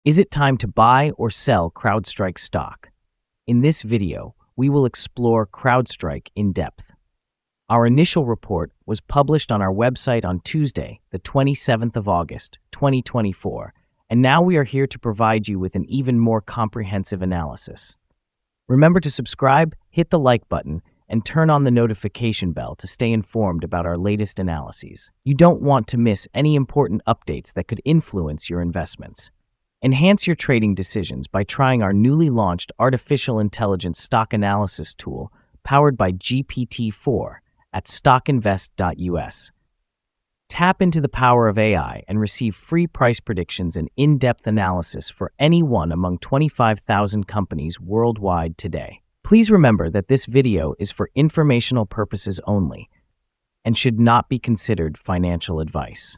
Is it time to buy or sell CrowdStrike stock? In this video, we will explore CrowdStrike in depth. Our initial report was published on our website on Tuesday, the 27th of August, 2024, and now we are here to provide you with an even more comprehensive analysis. Remember to subscribe, hit the like button, and turn on the notification bell to stay informed about our latest analyses. You don't want to miss any important updates that could influence your investments. Enhance your trading decisions by trying our newly launched artificial intelligence stock analysis tool powered by GPT-4 at StockInvest.us. Tap into the power of AI and receive free price predictions and in-depth analysis for any one among 25,000 companies worldwide today. Please remember that this video is for informational purposes only and should not be considered financial advice.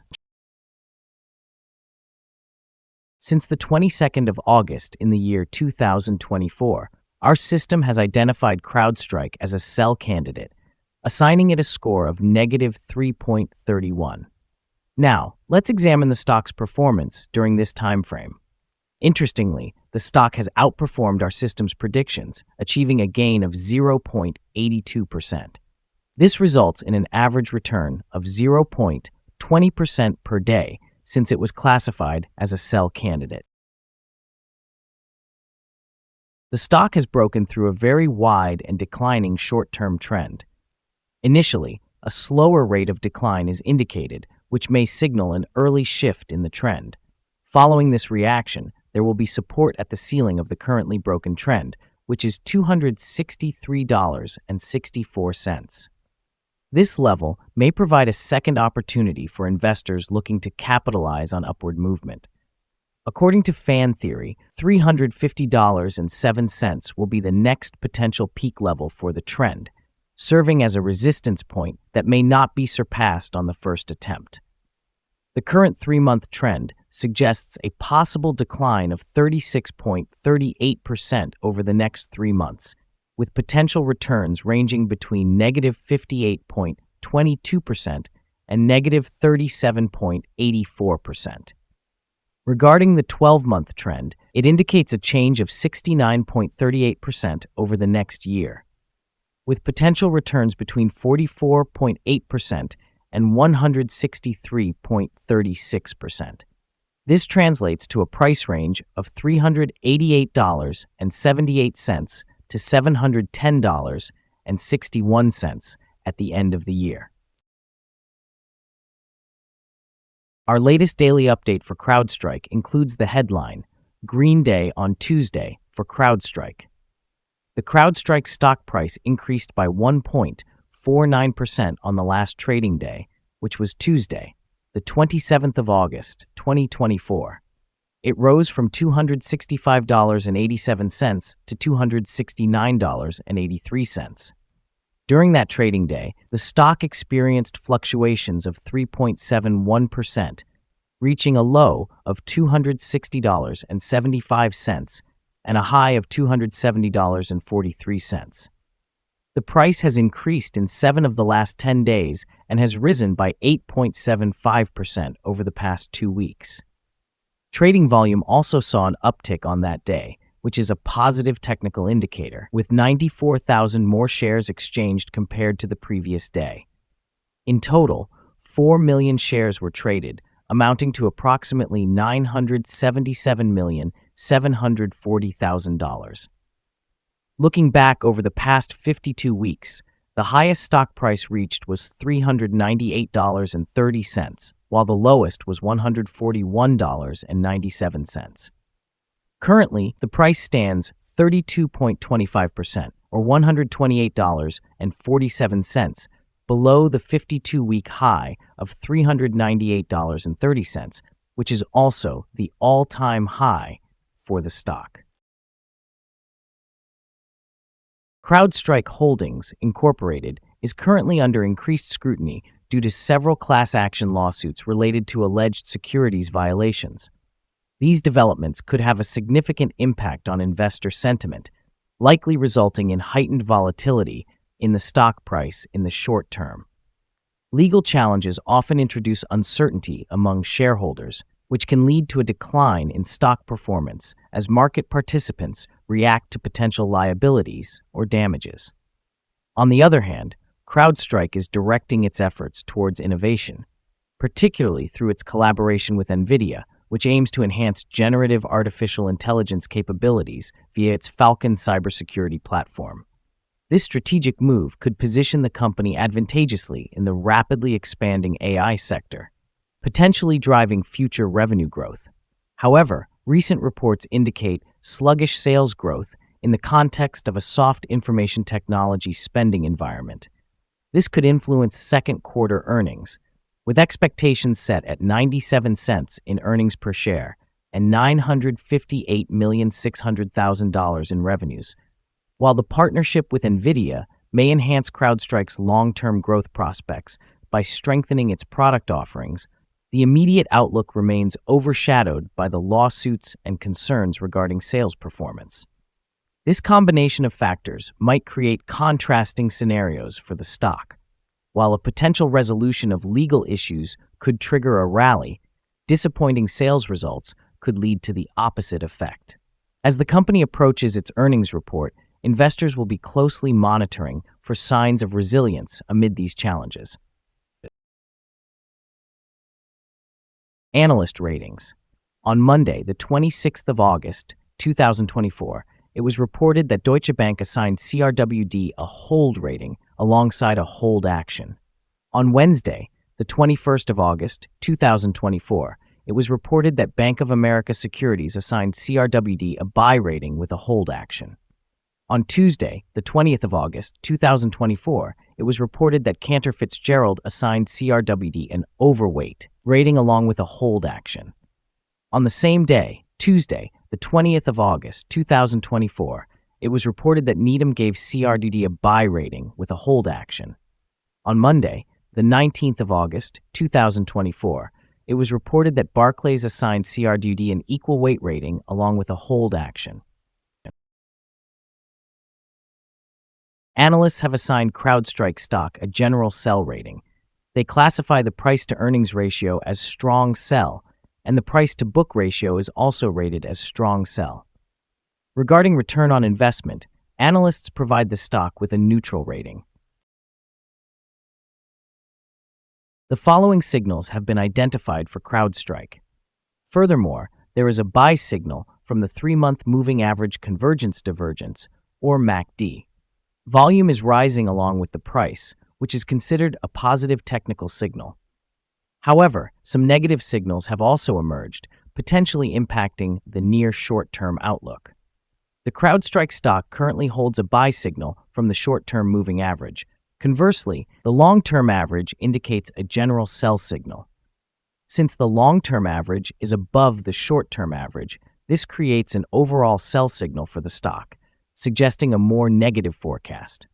Since the 22nd of August in the year 2024, our system has identified CrowdStrike as a sell candidate, assigning it a score of -3.31. Now, let's examine the stock's performance during this time frame. Interestingly, the stock has outperformed our system's predictions, achieving a gain of 0.82%. This results in an average return of 0.20% per day, since it was classified as a sell candidate. The stock has broken through a very wide and declining short-term trend. Initially, a slower rate of decline is indicated, which may signal an early shift in the trend. Following this reaction, there will be support at the ceiling of the currently broken trend, which is $263.64. This level may provide a second opportunity for investors looking to capitalize on upward movement. According to fan theory, $350.07 will be the next potential peak level for the trend, serving as a resistance point that may not be surpassed on the first attempt. The current 3-month trend suggests a possible decline of 36.38% over the next 3 months, with potential returns ranging between -58.22% and -37.84%. Regarding the 12-month trend, it indicates a change of 69.38% over the next year, with potential returns between 44.8% and 163.36%. This translates to a price range of $388.78 to $710.61 at the end of the year. Our latest daily update for CrowdStrike includes the headline, Green Day on Tuesday for CrowdStrike. The CrowdStrike stock price increased by 1.49% on the last trading day, which was Tuesday, the 27th of August, 2024. It rose from $265.87 to $269.83. During that trading day, the stock experienced fluctuations of 3.71%, reaching a low of $260.75 and a high of $270.43. The price has increased in 7 of the last 10 days and has risen by 8.75% over the past 2 weeks. Trading volume also saw an uptick on that day, which is a positive technical indicator, with 94,000 more shares exchanged compared to the previous day. In total, 4 million shares were traded, amounting to approximately $977,740,000. Looking back over the past 52 weeks, the highest stock price reached was $398.30, while the lowest was $141.97. Currently, the price stands 32.25%, or $128.47, below the 52-week high of $398.30, which is also the all-time high for the stock. CrowdStrike Holdings, Incorporated, is currently under increased scrutiny due to several class action lawsuits related to alleged securities violations. These developments could have a significant impact on investor sentiment, likely resulting in heightened volatility in the stock price in the short term. Legal challenges often introduce uncertainty among shareholders, which can lead to a decline in stock performance as market participants react to potential liabilities or damages. On the other hand, CrowdStrike is directing its efforts towards innovation, particularly through its collaboration with NVIDIA, which aims to enhance generative artificial intelligence capabilities via its Falcon cybersecurity platform. This strategic move could position the company advantageously in the rapidly expanding AI sector, potentially driving future revenue growth. However, recent reports indicate sluggish sales growth in the context of a soft information technology spending environment. This could influence second quarter earnings, with expectations set at 97 cents in earnings per share and $958,600,000 in revenues. While the partnership with NVIDIA may enhance CrowdStrike's long-term growth prospects by strengthening its product offerings, the immediate outlook remains overshadowed by the lawsuits and concerns regarding sales performance. This combination of factors might create contrasting scenarios for the stock. While a potential resolution of legal issues could trigger a rally, disappointing sales results could lead to the opposite effect. As the company approaches its earnings report, investors will be closely monitoring for signs of resilience amid these challenges. Analyst ratings. On Monday, the 26th of August, 2024, it was reported that Deutsche Bank assigned CRWD a hold rating alongside a hold action. On Wednesday, the 21st of August, 2024, it was reported that Bank of America Securities assigned CRWD a buy rating with a hold action. On Tuesday, the 20th of August, 2024, it was reported that Cantor Fitzgerald assigned CRWD an overweight rating along with a hold action. On the same day, Tuesday, the 20th of August, 2024, it was reported that Needham gave CRWD a buy rating with a hold action. On Monday, the 19th of August, 2024, it was reported that Barclays assigned CRWD an equal weight rating along with a hold action. Analysts have assigned CrowdStrike stock a general sell rating. They classify the price-to-earnings ratio as strong sell, and the price-to-book ratio is also rated as strong sell. Regarding return on investment, analysts provide the stock with a neutral rating. The following signals have been identified for CrowdStrike. Furthermore, there is a buy signal from the 3-month moving average convergence divergence, or MACD. Volume is rising along with the price, which is considered a positive technical signal. However, some negative signals have also emerged, potentially impacting the near short-term outlook. The CrowdStrike stock currently holds a buy signal from the short-term moving average. Conversely, the long-term average indicates a general sell signal. Since the long-term average is above the short-term average, this creates an overall sell signal for the stock, suggesting a more negative forecast.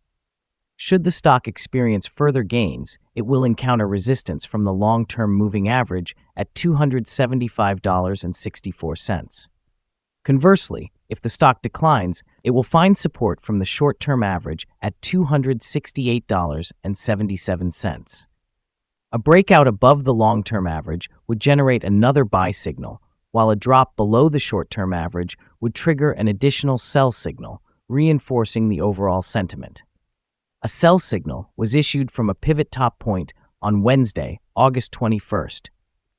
Should the stock experience further gains, it will encounter resistance from the long-term moving average at $275.64. Conversely, if the stock declines, it will find support from the short-term average at $268.77. A breakout above the long-term average would generate another buy signal, while a drop below the short-term average would trigger an additional sell signal, reinforcing the overall sentiment. A sell signal was issued from a pivot top point on Wednesday, August 21st,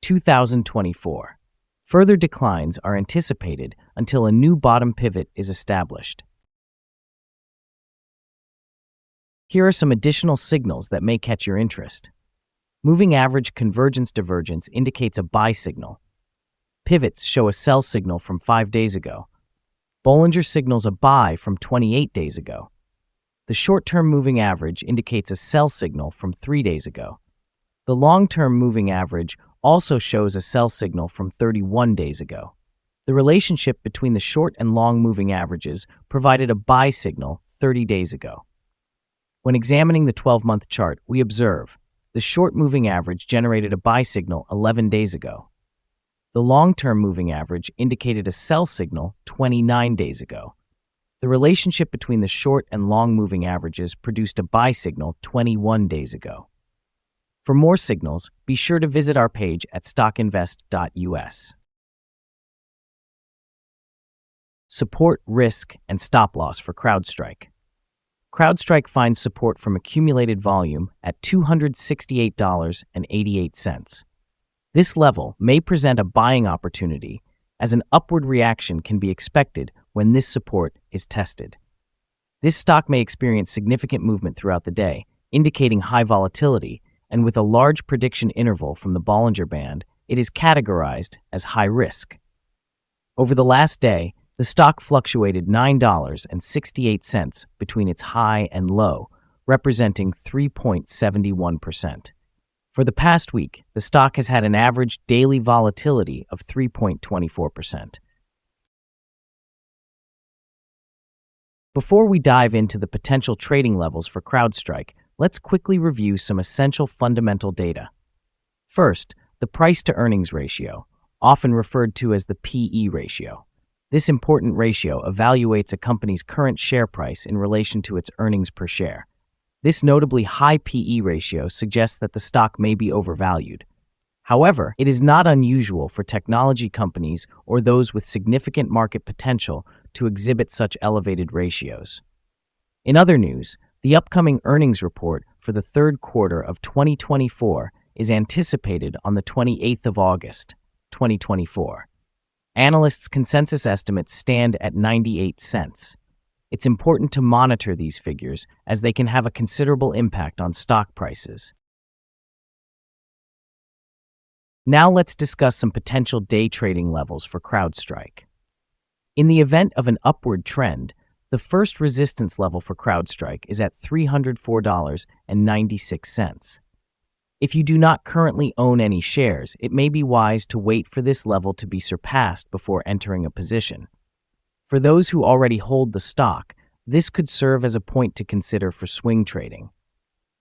2024. Further declines are anticipated until a new bottom pivot is established. Here are some additional signals that may catch your interest. Moving average convergence divergence indicates a buy signal. Pivots show a sell signal from 5 days ago. Bollinger signals a buy from 28 days ago. The short-term moving average indicates a sell signal from 3 days ago. The long-term moving average also shows a sell signal from 31 days ago. The relationship between the short and long moving averages provided a buy signal 30 days ago. When examining the 12-month chart, we observe the short moving average generated a buy signal 11 days ago. The long-term moving average indicated a sell signal 29 days ago. The relationship between the short and long moving averages produced a buy signal 21 days ago. For more signals, be sure to visit our page at StockInvest.us. Support, risk, and stop loss for CrowdStrike. CrowdStrike finds support from accumulated volume at $268.88. This level may present a buying opportunity, as an upward reaction can be expected when this support is tested. This stock may experience significant movement throughout the day, indicating high volatility, and with a large prediction interval from the Bollinger Band, it is categorized as high risk. Over the last day, the stock fluctuated $9.68 between its high and low, representing 3.71%. For the past week, the stock has had an average daily volatility of 3.24%. Before we dive into the potential trading levels for CrowdStrike, let's quickly review some essential fundamental data. First, the price-to-earnings ratio, often referred to as the PE ratio. This important ratio evaluates a company's current share price in relation to its earnings per share. This notably high PE ratio suggests that the stock may be overvalued. However, it is not unusual for technology companies or those with significant market potential to exhibit such elevated ratios. In other news, the upcoming earnings report for the third quarter of 2024 is anticipated on the 28th of August, 2024. Analysts' consensus estimates stand at 98 cents. It's important to monitor these figures as they can have a considerable impact on stock prices. Now let's discuss some potential day trading levels for CrowdStrike. In the event of an upward trend, the first resistance level for CrowdStrike is at $304.96. If you do not currently own any shares, it may be wise to wait for this level to be surpassed before entering a position. For those who already hold the stock, this could serve as a point to consider for swing trading.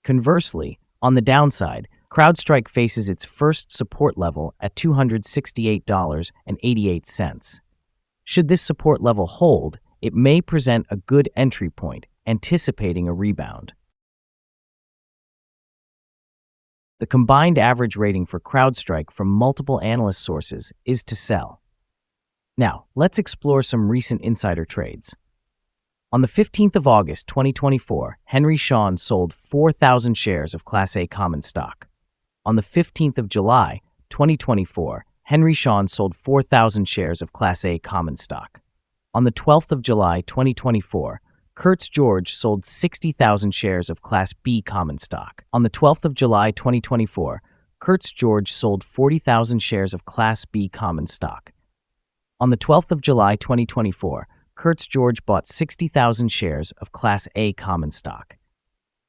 Conversely, on the downside, CrowdStrike faces its first support level at $268.88. Should this support level hold, it may present a good entry point, anticipating a rebound. The combined average rating for CrowdStrike from multiple analyst sources is to sell. Now, let's explore some recent insider trades. On the 15th of August 2024, Henry Schein sold 4,000 shares of Class A common stock. On the 15th of July 2024, Henry Schein sold 4,000 shares of Class A common stock. On the 12th of July 2024, Kurtz George sold 60,000 shares of Class B common stock. On the 12th of July 2024, Kurtz George sold 40,000 shares of Class B common stock. On the 12th of July 2024, Kurtz George bought 60,000 shares of Class A common stock.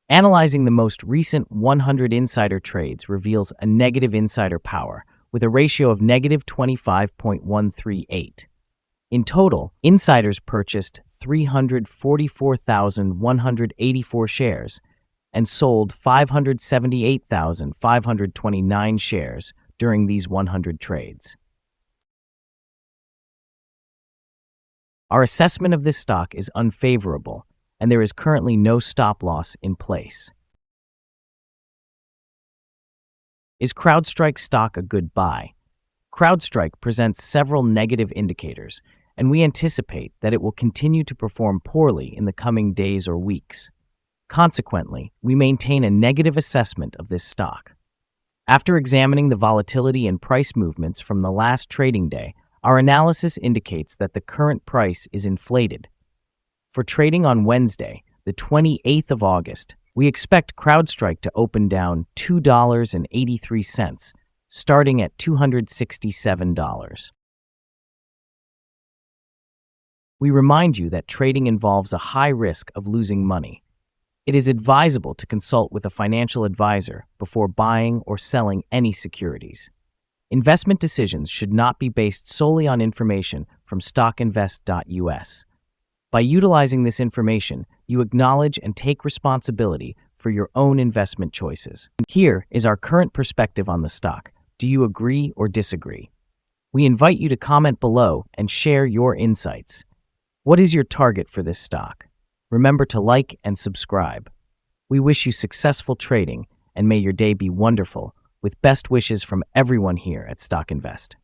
Analyzing the most recent 100 insider trades reveals a negative insider power with a ratio of negative 25.138. In total, insiders purchased 344,184 shares and sold 578,529 shares during these 100 trades. Our assessment of this stock is unfavorable, and there is currently no stop loss in place. Is CrowdStrike stock a good buy? CrowdStrike presents several negative indicators, and we anticipate that it will continue to perform poorly in the coming days or weeks. Consequently, we maintain a negative assessment of this stock. After examining the volatility and price movements from the last trading day, our analysis indicates that the current price is inflated. For trading on Wednesday, the 28th of August, we expect CrowdStrike to open down $2.83, starting at $267. We remind you that trading involves a high risk of losing money. It is advisable to consult with a financial advisor before buying or selling any securities. Investment decisions should not be based solely on information from StockInvest.us. By utilizing this information, you acknowledge and take responsibility for your own investment choices. Here is our current perspective on the stock. Do you agree or disagree? We invite you to comment below and share your insights. What is your target for this stock? Remember to like and subscribe. We wish you successful trading and may your day be wonderful, with best wishes from everyone here at Stock Invest.